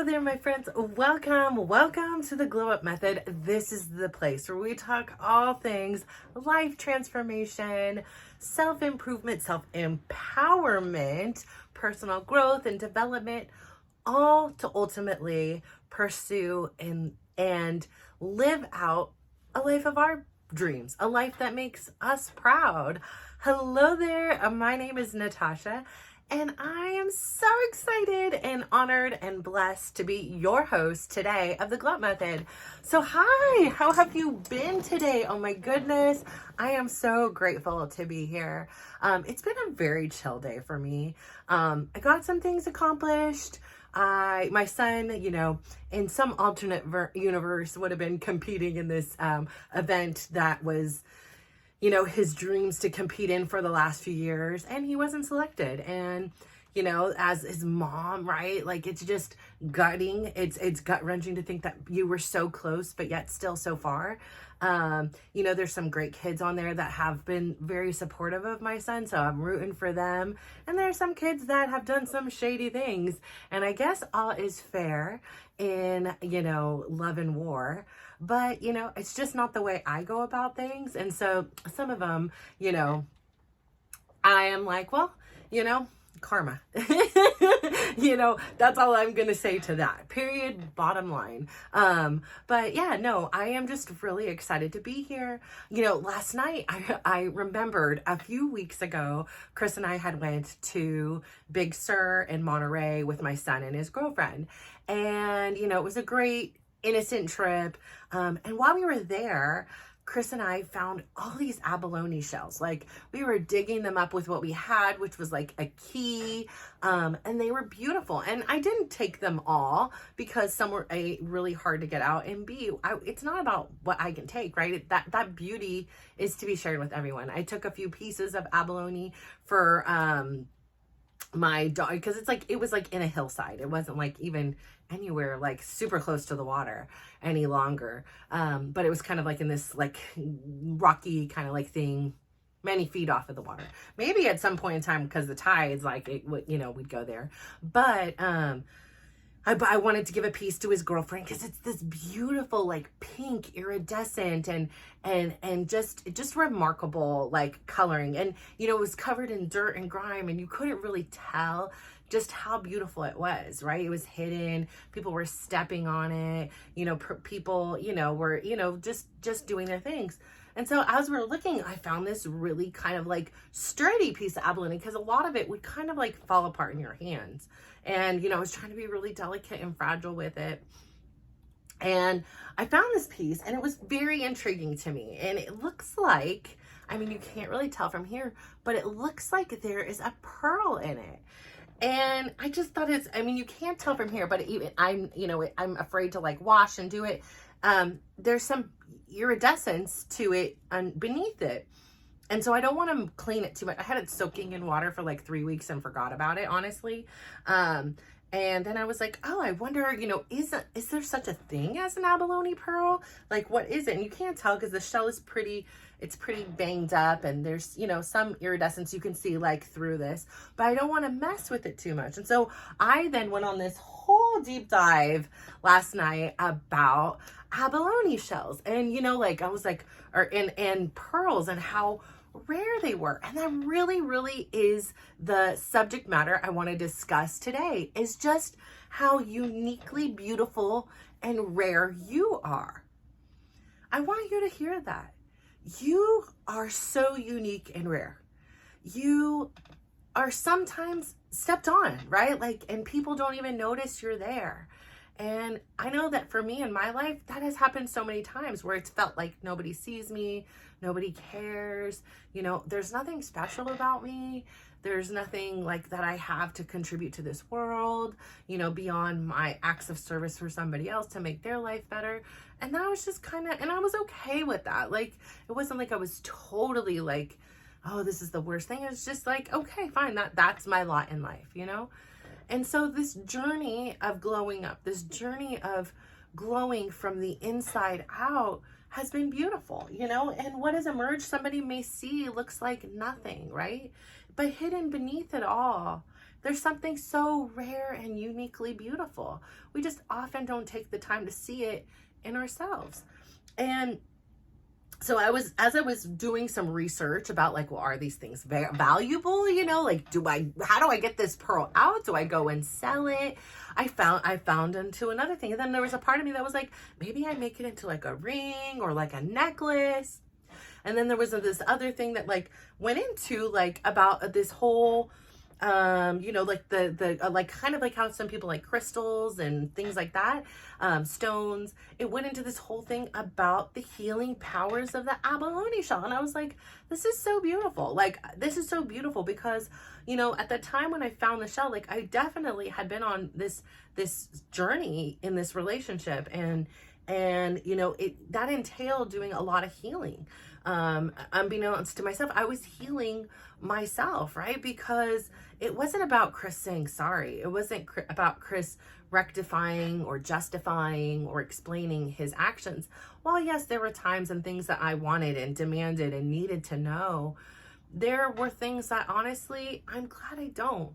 Hello there, my friends. Welcome to the Glow Up Method. This is the place where we talk all things life transformation, self-improvement, self-empowerment, personal growth and development, all to ultimately pursue and live out a life of our dreams, a life that makes us proud. Hello there. My name is Natasha. And I am so excited and honored and blessed to be your host today of the Glow Up Method. So hi, how have you been today? Oh my goodness, I am so grateful to be here. It's been a very chill day for me. I got some things accomplished. My son, in some alternate universe would have been competing in this event that was his dreams to compete in for the last few years, and he wasn't selected. And, as his mom, right? Like, it's just gutting. It's gut wrenching to think that you were so close, but yet still so far. There's some great kids on there that have been very supportive of my son, so I'm rooting for them. And there's some kids that have done some shady things. And I guess all is fair in, love and war. But, it's just not the way I go about things. And so some of them, I am like, well, karma. That's all I'm going to say to that. Period. Bottom line. But yeah, no, I am just really excited to be here. Last night I remembered a few weeks ago, Chris and I had went to Big Sur in Monterey with my son and his girlfriend. And, it was a great innocent trip. And while we were there, Chris and I found all these abalone shells. Like, we were digging them up with what we had, which was like a key. And they were beautiful. And I didn't take them all because some were A, really hard to get out, and B, it's not about what I can take, right? That beauty is to be shared with everyone. I took a few pieces of abalone for my dog, because it was like in a hillside. It wasn't like even anywhere like super close to the water any longer, but it was kind of like in this like rocky kind of like thing, many feet off of the water. Maybe at some point in time, because the tides, like, it would, we'd go there. But I wanted to give a piece to his girlfriend because it's this beautiful, like, pink iridescent and just remarkable, like, coloring. And, it was covered in dirt and grime, and you couldn't really tell just how beautiful it was, right? It was hidden. People were stepping on it. People, were, just doing their things. And so as we were looking, I found this really kind of like sturdy piece of abalone, because a lot of it would kind of like fall apart in your hands. And, I was trying to be really delicate and fragile with it. And I found this piece, and it was very intriguing to me. And it looks like, you can't really tell from here, but it looks like there is a pearl in it. And I just thought you can't tell from here, but even I'm afraid to like wash and do it. There's some iridescence to it beneath it. And so I don't want to clean it too much. I had it soaking in water for like 3 weeks and forgot about it, honestly. And then I was like, oh, I wonder, is there such a thing as an abalone pearl? Like, what is it? And you can't tell because the shell is pretty banged up, and there's, some iridescence you can see like through this, but I don't want to mess with it too much. And so I then went on this whole deep dive last night about abalone shells, and I was like, and pearls, and how rare they were. And that really is the subject matter I want to discuss today, is just how uniquely beautiful and rare you are. I want you to hear that. You are so unique and rare. You are sometimes stepped on, right? Like, and people don't even notice you're there. And I know that for me in my life, that has happened so many times where it's felt like nobody sees me, nobody cares, there's nothing special about me. There's nothing like that I have to contribute to this world, beyond my acts of service for somebody else to make their life better. And that was just and I was okay with that. Like, it wasn't like I was totally like, oh, this is the worst thing. It was just like, okay, fine. That's my lot in life, And so this journey of glowing up, this journey of glowing from the inside out has been beautiful, and what has emerged, somebody may see looks like nothing, right? But hidden beneath it all there's something so rare and uniquely beautiful. We just often don't take the time to see it in ourselves. And so as I was doing some research about like, well, are these things valuable? You know, like, how do I get this pearl out? Do I go and sell it? I found into another thing. And then there was a part of me that was like, maybe I make it into like a ring or like a necklace. And then there was this other thing that like went into like about this whole, like like kind of like how some people like crystals and things like that, stones. It went into this whole thing about the healing powers of the abalone shell. And I was like, this is so beautiful. Like, this is so beautiful because, at the time when I found the shell, like I definitely had been on this journey in this relationship, and that entailed doing a lot of healing. Unbeknownst to myself, I was healing myself, right? Because it wasn't about Chris saying sorry. It wasn't about Chris rectifying or justifying or explaining his actions. While yes, there were times and things that I wanted and demanded and needed to know, there were things that honestly, I'm glad I don't.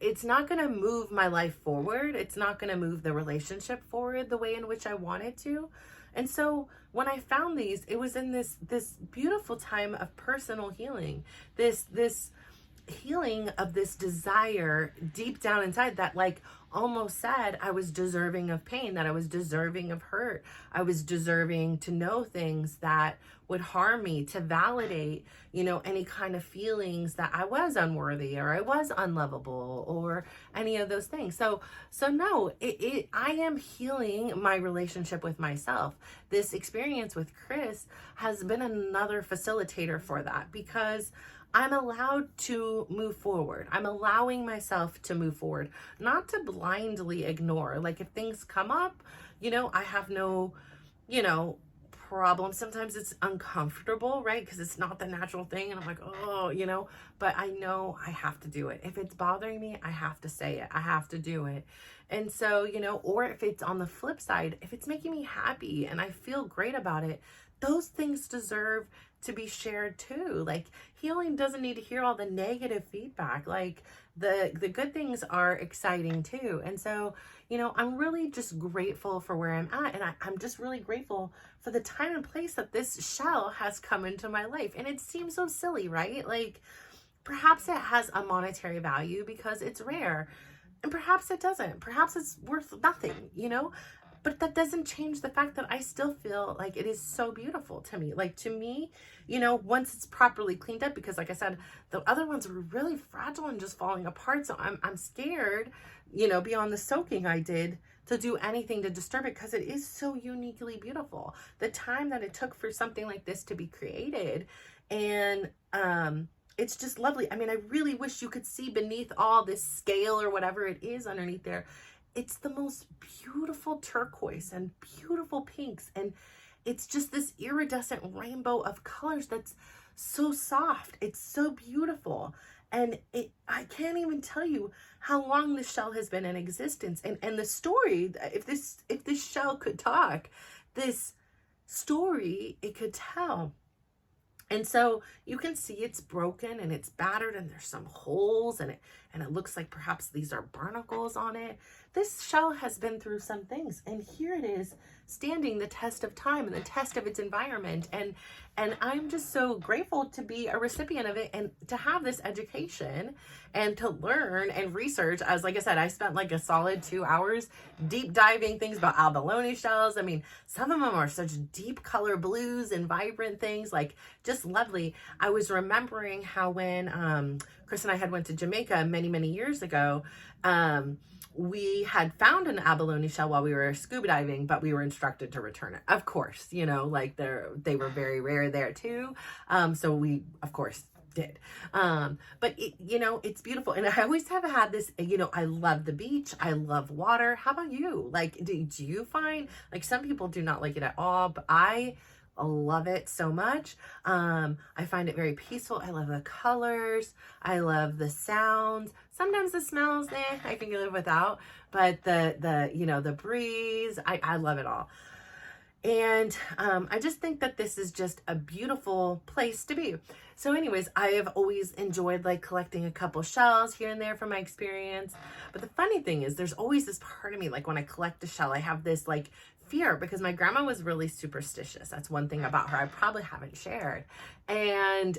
It's not going to move my life forward. It's not going to move the relationship forward the way in which I wanted to. And so when I found these, it was in this beautiful time of personal healing, this healing of this desire deep down inside that like almost said I was deserving of pain, that I was deserving of hurt. I was deserving to know things that would harm me, to validate, any kind of feelings that I was unworthy or I was unlovable or any of those things. So no, I am healing my relationship with myself. This experience with Chris has been another facilitator for that, because I'm allowed to move forward. I'm allowing myself to move forward, not to blindly ignore. Like if things come up, I have no, problem. Sometimes it's uncomfortable, right? Because it's not the natural thing. And I'm like, oh, but I know I have to do it. If it's bothering me, I have to say it. I have to do it. And so, or if it's on the flip side, if it's making me happy and I feel great about it, those things deserve to be shared too. Like healing doesn't need to hear all the negative feedback. Like the good things are exciting too. And so, I'm really just grateful for where I'm at. And I'm just really grateful for the time and place that this shell has come into my life. And it seems so silly, right? Like perhaps it has a monetary value because it's rare, and perhaps it doesn't. Perhaps it's worth nothing, but that doesn't change the fact that I still feel like it is so beautiful to me. Like to me, once it's properly cleaned up, because like I said, the other ones were really fragile and just falling apart. So I'm scared, beyond the soaking I did, to do anything to disturb it, because it is so uniquely beautiful. The time that it took for something like this to be created, and it's just lovely. I mean, I really wish you could see beneath all this scale or whatever it is underneath there. It's the most beautiful turquoise and beautiful pinks. And it's just this iridescent rainbow of colors that's so soft. It's so beautiful. And I can't even tell you how long this shell has been in existence. And the story, if this shell could talk, this story it could tell. And so you can see it's broken and it's battered and there's some holes and it looks like perhaps these are barnacles on it. This shell has been through some things, and here it is standing the test of time and the test of its environment. And I'm just so grateful to be a recipient of it and to have this education and to learn and research. As like I said, I spent like a solid 2 hours deep diving things about abalone shells. I mean, some of them are such deep color blues and vibrant things, like just lovely. I was remembering how when Chris and I had went to Jamaica many, many years ago, we had found an abalone shell while we were scuba diving, but we were instructed to return it. Of course, like they were very rare there too. So we, of course, did. But it's beautiful. And I always have had this, I love the beach. I love water. How about you? Like, do you find, like, some people do not like it at all, but I love it so much. I find it very peaceful. I love the colors. I love the sounds. Sometimes the smells, I can live without, but the breeze, I love it all. And I just think that this is just a beautiful place to be. So anyways, I have always enjoyed like collecting a couple shells here and there from my experience. But the funny thing is there's always this part of me, like when I collect a shell, I have this like fear because my grandma was really superstitious. That's one thing about her I probably haven't shared. And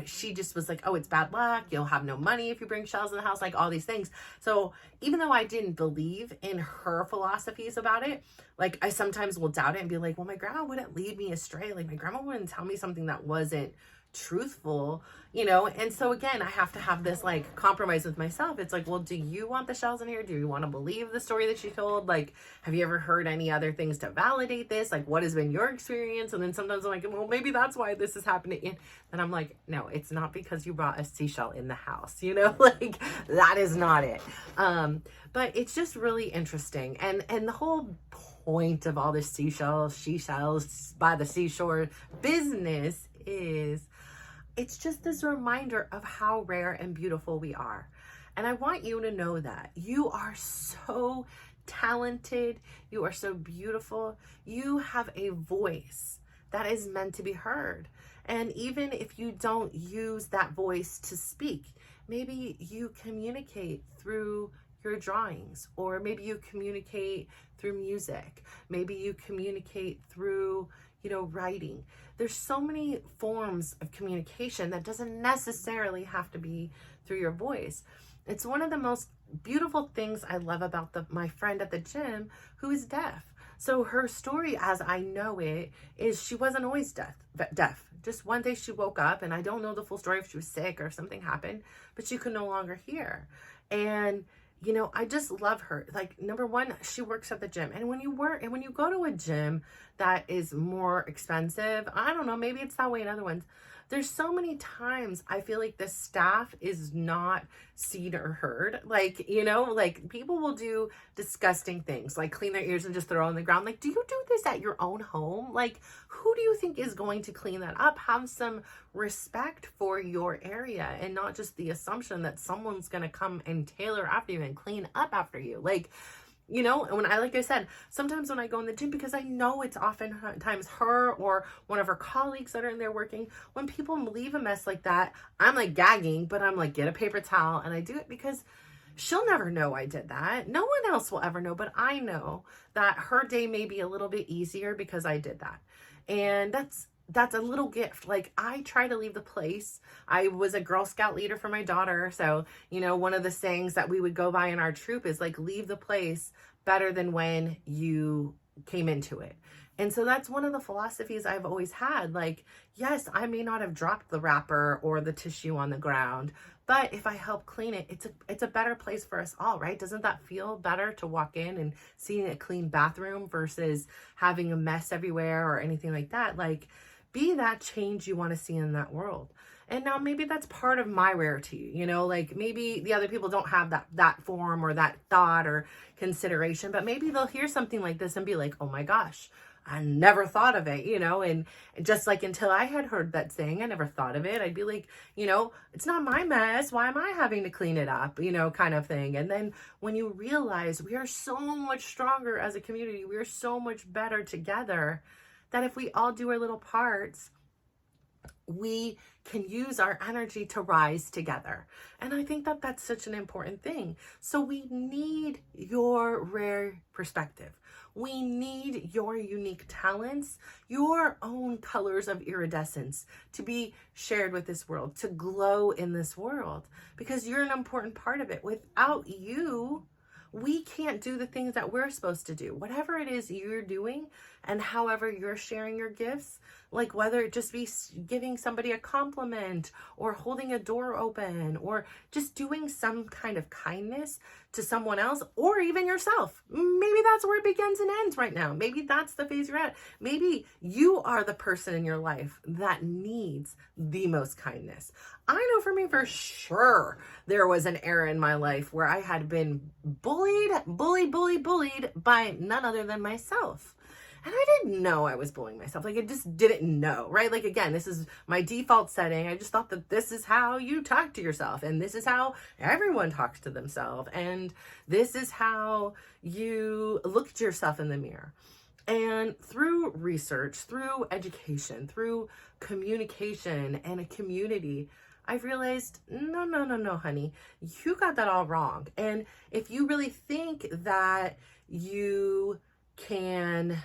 she just was like, oh, it's bad luck. You'll have no money if you bring shells in the house, like all these things. So even though I didn't believe in her philosophies about it, like I sometimes will doubt it and be like, well, my grandma wouldn't lead me astray. Like my grandma wouldn't tell me something that wasn't truthful, you know? And so again, I have to have this like compromise with myself. It's like, well, do you want the shells in here? Do you want to believe the story that she told? Like, have you ever heard any other things to validate this? Like, what has been your experience? And then sometimes I'm like, well, maybe that's why this is happening. And I'm like, no, it's not because you brought a seashell in the house, you know? Like that is not it. But it's just really interesting. And the whole point of all this seashells by the seashore business is it's just this reminder of how rare and beautiful we are. And I want you to know that you are so talented. You are so beautiful. You have a voice that is meant to be heard. And even if you don't use that voice to speak, maybe you communicate through your drawings, or maybe you communicate through music. Maybe you communicate through, you know, writing. There's so many forms of communication that doesn't necessarily have to be through your voice. It's one of the most beautiful things I love about my friend at the gym who is deaf. So her story, as I know it, is she wasn't always deaf. Just one day she woke up, and I don't know the full story if she was sick or if something happened, but she could no longer hear. And you know, I just love her. Like, number one, she works at the gym. And when you go to a gym that is more expensive, I don't know, maybe it's that way in other ones. There's so many times I feel like the staff is not seen or heard. Like, you know, like people will do disgusting things, like clean their ears and just throw on the ground. Like, do you do this at your own home? Like, who do you think is going to clean that up? Have some respect for your area and not just the assumption that someone's going to come and tailor after you and clean up after you. Like, you know, and like I said, sometimes when I go in the gym, because I know it's oftentimes her or one of her colleagues that are in there working, when people leave a mess like that, I'm like gagging, but I'm like, get a paper towel. And I do it because she'll never know I did that. No one else will ever know, but I know that her day may be a little bit easier because I did that. And that's a little gift. Like, I try to leave the place. I was a Girl Scout leader for my daughter. So, you know, one of the sayings that we would go by in our troop is like, leave the place better than when you came into it. And so that's one of the philosophies I've always had. Like, yes, I may not have dropped the wrapper or the tissue on the ground, but if I help clean it, it's a better place for us all, right? Doesn't that feel better to walk in and seeing a clean bathroom versus having a mess everywhere or anything like that? Like, be that change you want to see in that world. And now maybe that's part of my rarity, you know, like maybe the other people don't have that form or that thought or consideration, but maybe they'll hear something like this and be like, oh my gosh, I never thought of it, you know. And just like until I had heard that saying, I never thought of it. I'd be like, you know, it's not my mess. Why am I having to clean it up, you know, kind of thing. And then when you realize we are so much stronger as a community, we are so much better together, that if we all do our little parts, we can use our energy to rise together. And I think that that's such an important thing. So we need your rare perspective. We need your unique talents, your own colors of iridescence to be shared with this world, to glow in this world, because you're an important part of it. Without you, we can't do the things that we're supposed to do. Whatever it is you're doing and however you're sharing your gifts, like whether it just be giving somebody a compliment or holding a door open or just doing some kind of kindness to someone else or even yourself. Maybe that's where it begins and ends right now. Maybe that's the phase you're at. Maybe you are the person in your life that needs the most kindness. I know for me, for sure, there was an era in my life where I had been bullied by none other than myself. And I didn't know I was bullying myself. Like, I just didn't know, right? Like, again, this is my default setting. I just thought that this is how you talk to yourself. And this is how everyone talks to themselves. And this is how you look at yourself in the mirror. And through research, through education, through communication and a community, I've realized, no, no, no, no, honey, you got that all wrong. And if you really think that you can,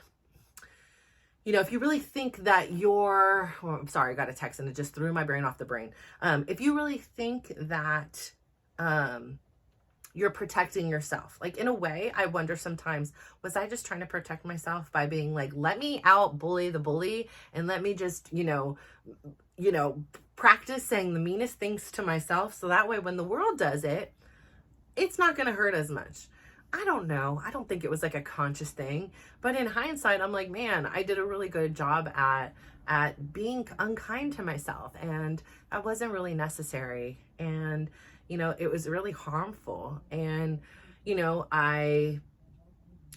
if you really think that I'm sorry, I got a text and it just threw my brain off the brain. If you really think that, you're protecting yourself. Like, in a way, I wonder sometimes, was I just trying to protect myself by being like, let me out bully the bully and let me just, practice saying the meanest things to myself. So that way, when the world does it, it's not going to hurt as much. I don't know. I don't think it was like a conscious thing, but in hindsight, I'm like, man, I did a really good job at being unkind to myself, and that wasn't really necessary. And it was really harmful. And, I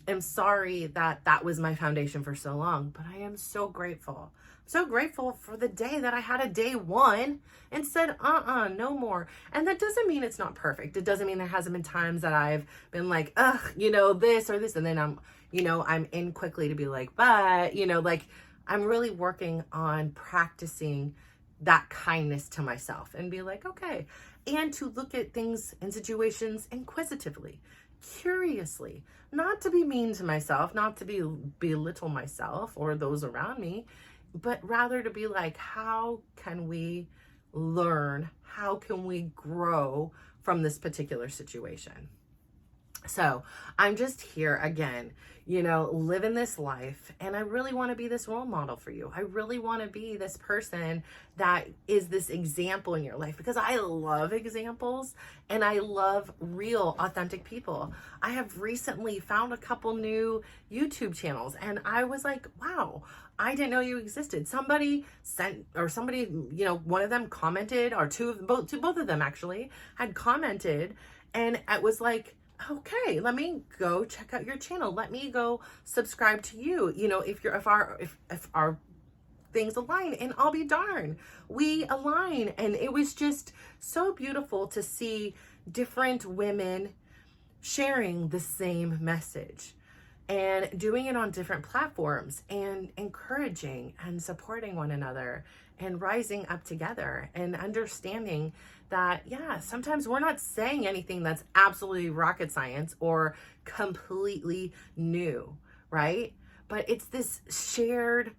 am sorry that that was my foundation for so long, but I am so grateful. So grateful for the day that I had a day one and said, no more. And that doesn't mean it's not perfect. It doesn't mean there hasn't been times that I've been like, this or this. And then I'm in quickly to be like, but, I'm really working on practicing that kindness to myself and be like, okay. And to look at things and situations inquisitively, curiously, not to be mean to myself, not to belittle myself or those around me, but rather to be like, how can we learn? How can we grow from this particular situation? So I'm just here again, living this life. And I really want to be this role model for you. I really want to be this person that is this example in your life, because I love examples and I love real, authentic people. I have recently found a couple new YouTube channels and I was like, wow, I didn't know you existed. Somebody one of them commented, or both of them actually had commented, and it was like, okay, let me go check out your channel. Let me go subscribe to you. If our things align, and I'll be darned, we align. And it was just so beautiful to see different women sharing the same message and doing it on different platforms and encouraging and supporting one another and rising up together and understanding that, sometimes we're not saying anything that's absolutely rocket science or completely new, right? But it's this shared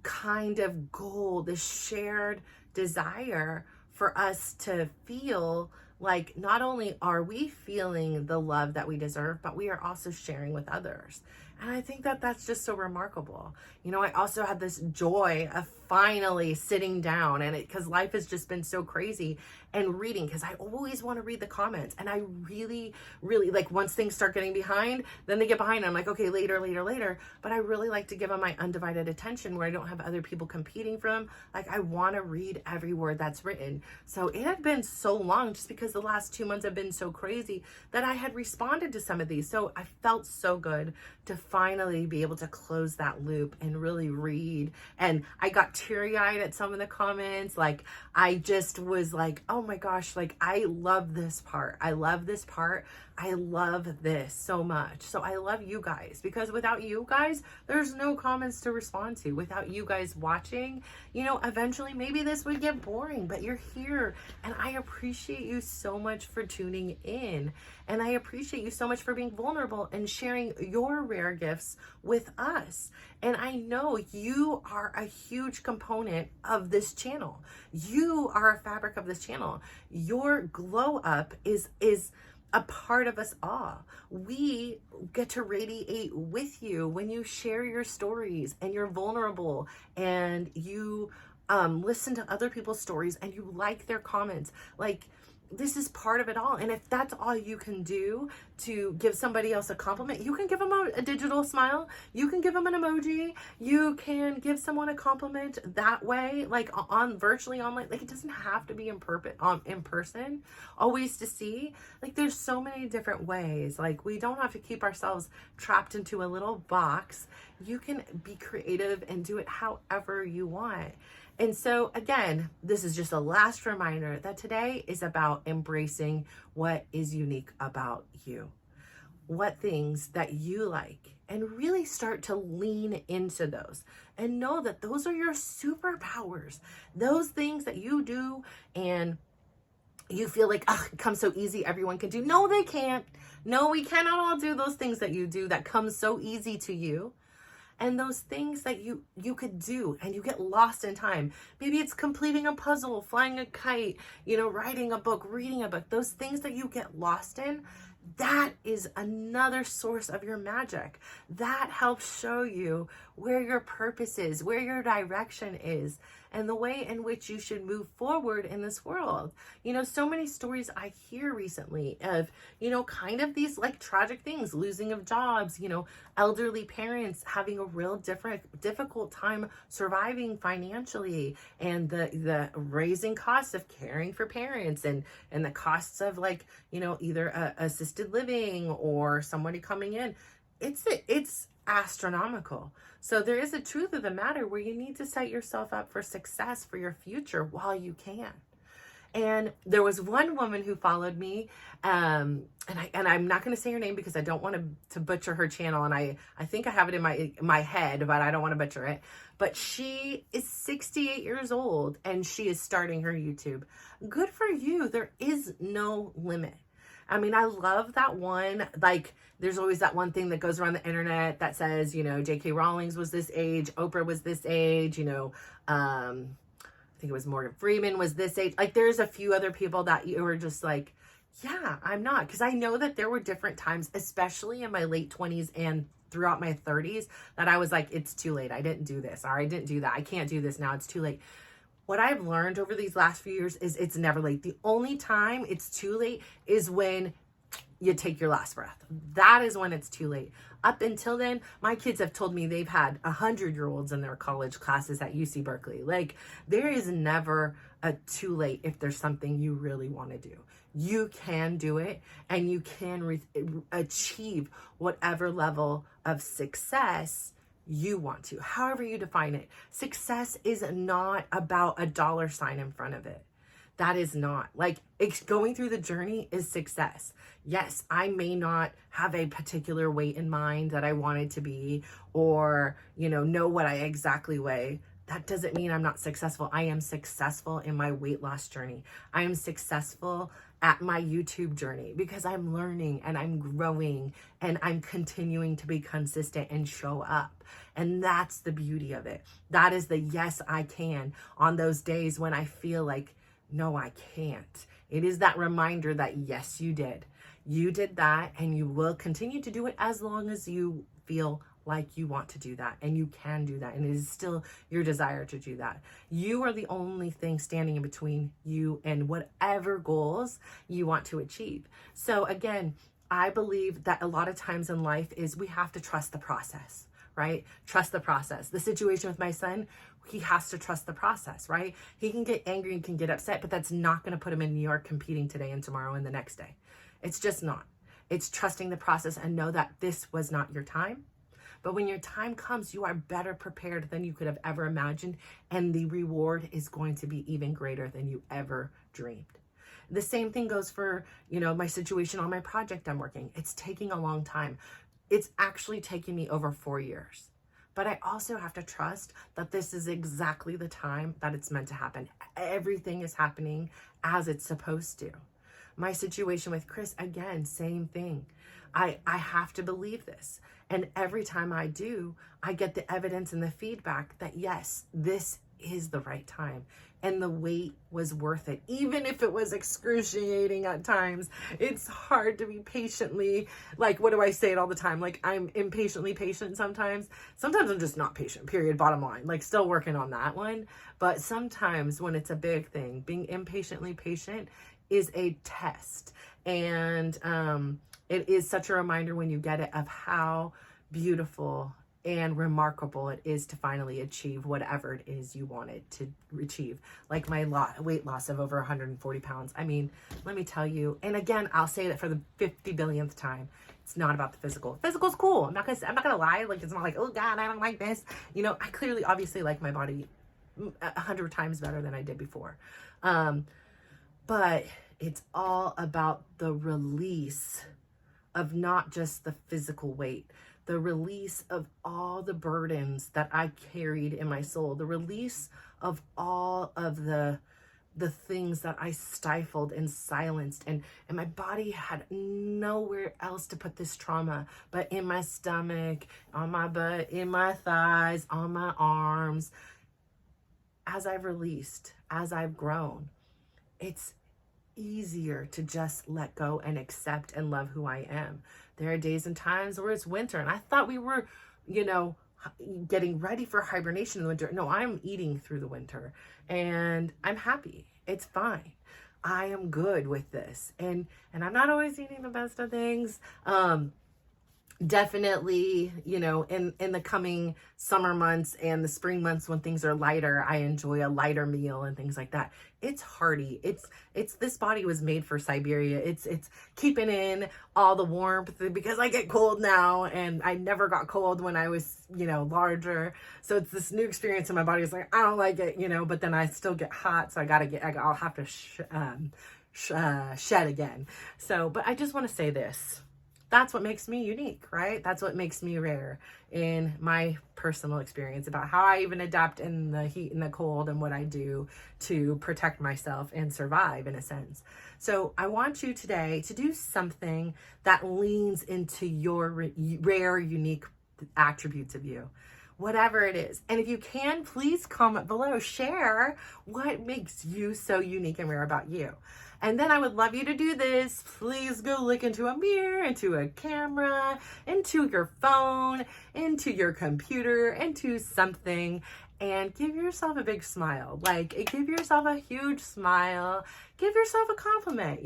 kind of goal, this shared desire for us to feel like not only are we feeling the love that we deserve, but we are also sharing with others. And I think that that's just so remarkable. I also had this joy of finally sitting down, and because life has just been so crazy, and reading, because I always want to read the comments. And I really, really like, once things start getting behind, then they get behind. And I'm like, okay, later. But I really like to give them my undivided attention where I don't have other people competing for them. Like, I want to read every word that's written. So it had been so long, just because the last 2 months have been so crazy, that I had responded to some of these. So I felt so good to finally be able to close that loop and really read. And I got teary-eyed at some of the comments. Like, I just was like, oh my gosh, like, I love this part. I love this part. I love this so much. So I love you guys, because without you guys, there's no comments to respond to. Without you guys watching, eventually maybe this would get boring, but you're here, and I appreciate you so much for tuning in. And I appreciate you so much for being vulnerable and sharing your rare gifts with us. And I know you are a huge component of this channel. You are a fabric of this channel. Your glow up is a part of us all. We get to radiate with you when you share your stories and you're vulnerable and you listen to other people's stories and you like their comments. Like, this is part of it all. And if that's all you can do to give somebody else a compliment, you can give them a digital smile. You can give them an emoji. You can give someone a compliment that way, like virtually online. Like, it doesn't have to be in person, always to see. Like, there's so many different ways. Like, we don't have to keep ourselves trapped into a little box. You can be creative and do it however you want. And so again, this is just a last reminder that today is about embracing what is unique about you. What things that you like and really start to lean into those and know that those are your superpowers. Those things that you do and you feel like, oh, it comes so easy, everyone can do. No, they can't. No, we cannot all do those things that you do that come so easy to you. And those things that you could do and you get lost in time. Maybe it's completing a puzzle, flying a kite, writing a book, reading a book. Those things that you get lost in, that is another source of your magic. That helps show you where your purpose is, where your direction is, and the way in which you should move forward in this world. So many stories I hear recently of, kind of these like tragic things, losing of jobs, elderly parents having a real difficult time surviving financially, and the raising costs of caring for parents, and the costs of like, either assisted living or somebody coming in. It's astronomical. So there is a truth of the matter where you need to set yourself up for success for your future while you can. And there was one woman who followed me, and I'm not going to say her name because I don't want to butcher her channel, and I think I have it in my head, but I don't want to butcher it. But she is 68 years old, and she is starting her YouTube. Good for you. There is no limit. I mean, I love that one. Like, there's always that one thing that goes around the internet that says, J.K. Rowling was this age, Oprah was this age, I think it was Morgan Freeman was this age. Like, there's a few other people that you were just like, yeah, I'm not. Because I know that there were different times, especially in my late 20s and throughout my 30s, that I was like, it's too late. I didn't do this, or I didn't do that. I can't do this now. It's too late. What I've learned over these last few years is it's never late. The only time it's too late is when you take your last breath. That is when it's too late. Up until then, my kids have told me they've had 100-year-olds in their college classes at UC Berkeley. Like, there is never a too late if there's something you really want to do. You can do it, and you can achieve whatever level of success you want to, however you define it. Success is not about a dollar sign in front of it. That is not. Like, going through the journey is success. Yes, I may not have a particular weight in mind that I wanted to be, or, know what I exactly weigh. That doesn't mean I'm not successful. I am successful in my weight loss journey. I am successful at my YouTube journey because I'm learning and I'm growing and I'm continuing to be consistent and show up. And that's the beauty of it. That is the yes, I can on those days when I feel like, no, I can't. It is that reminder that yes, you did. You did that, and you will continue to do it as long as you feel like you want to do that, and you can do that, and it is still your desire to do that. You are the only thing standing in between you and whatever goals you want to achieve. So again, I believe that a lot of times in life is we have to trust the process, right? Trust the process. The situation with my son, he has to trust the process, right? He can get angry and can get upset, but that's not going to put him in New York competing today and tomorrow and the next day. It's just not. It's trusting the process and know that this was not your time. But when your time comes, you are better prepared than you could have ever imagined. And the reward is going to be even greater than you ever dreamed. The same thing goes for, my situation on my project I'm working. It's taking a long time. It's actually taking me over 4 years. But I also have to trust that this is exactly the time that it's meant to happen. Everything is happening as it's supposed to. My situation with Chris, again, same thing. I have to believe this. And every time I do, I get the evidence and the feedback that yes, this is the right time. And the wait was worth it. Even if it was excruciating at times, it's hard to be patiently, like, what do I say it all the time? Like, I'm impatiently patient sometimes. Sometimes I'm just not patient, period, bottom line. Like, still working on that one. But sometimes when it's a big thing, being impatiently patient is a test. And it is such a reminder when you get it of how beautiful and remarkable it is to finally achieve whatever it is you wanted to achieve. Like my weight loss of over 140 pounds. I mean, let me tell you, and again, I'll say that for the 50 billionth time, it's not about the physical. Physical's cool. I'm not gonna lie. Like, it's not like, oh God, I don't like this. I clearly, obviously like my body 100 times better than I did before. But it's all about the release of not just the physical weight, the release of all the burdens that I carried in my soul, the release of all of the things that I stifled and silenced, and my body had nowhere else to put this trauma but in my stomach, on my butt, in my thighs, on my arms. As I've released, as I've grown, it's easier to just let go and accept and love who I am. There are days and times where it's winter and I thought we were, getting ready for hibernation in the winter. No, I'm eating through the winter and I'm happy. It's fine. I am good with this. And I'm not always eating the best of things. Definitely, in the coming summer months and the spring months when things are lighter, I enjoy a lighter meal and things like that. It's hearty. It's this body was made for Siberia. It's keeping in all the warmth because I get cold now and I never got cold when I was, larger. So it's this new experience and my body's like, I don't like it, but then I still get hot. So I'll have to shed again. So, but I just want to say this. That's what makes me unique, right? That's what makes me rare in my personal experience about how I even adapt in the heat and the cold and what I do to protect myself and survive in a sense. So I want you today to do something that leans into your rare, unique attributes of you, whatever it is. And if you can, please comment below, share what makes you so unique and rare about you. And then I would love you to do this. Please go look into a mirror, into a camera, into your phone, into your computer, into something, and give yourself a big smile. Give yourself a huge smile. Give yourself a compliment.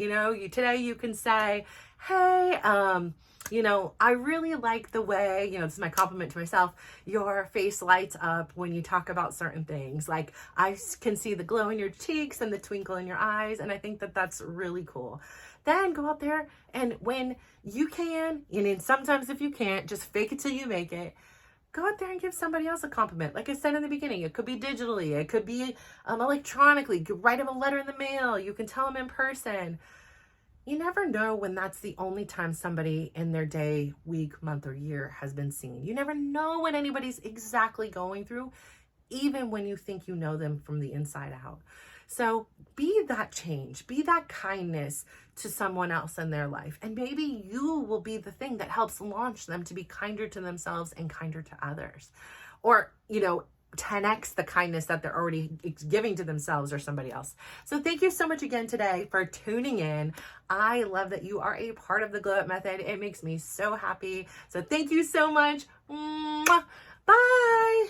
Today you can say, hey, I really like the way, this is my compliment to myself, your face lights up when you talk about certain things. Like I can see the glow in your cheeks and the twinkle in your eyes. And I think that that's really cool. Then go out there and when you can, and sometimes if you can't, just fake it till you make it. Go out there and give somebody else a compliment. Like I said in the beginning, it could be digitally, it could be electronically. You could write them a letter in the mail. You can tell them in person. You never know when that's the only time somebody in their day, week, month, or year has been seen. You never know what anybody's exactly going through, even when you think you know them from the inside out. So be that change, be that kindness to someone else in their life. And maybe you will be the thing that helps launch them to be kinder to themselves and kinder to others. Or, 10x the kindness that they're already giving to themselves or somebody else. So thank you so much again today for tuning in. I love that you are a part of the Glow Up Method. It makes me so happy. So thank you so much. Mwah. Bye.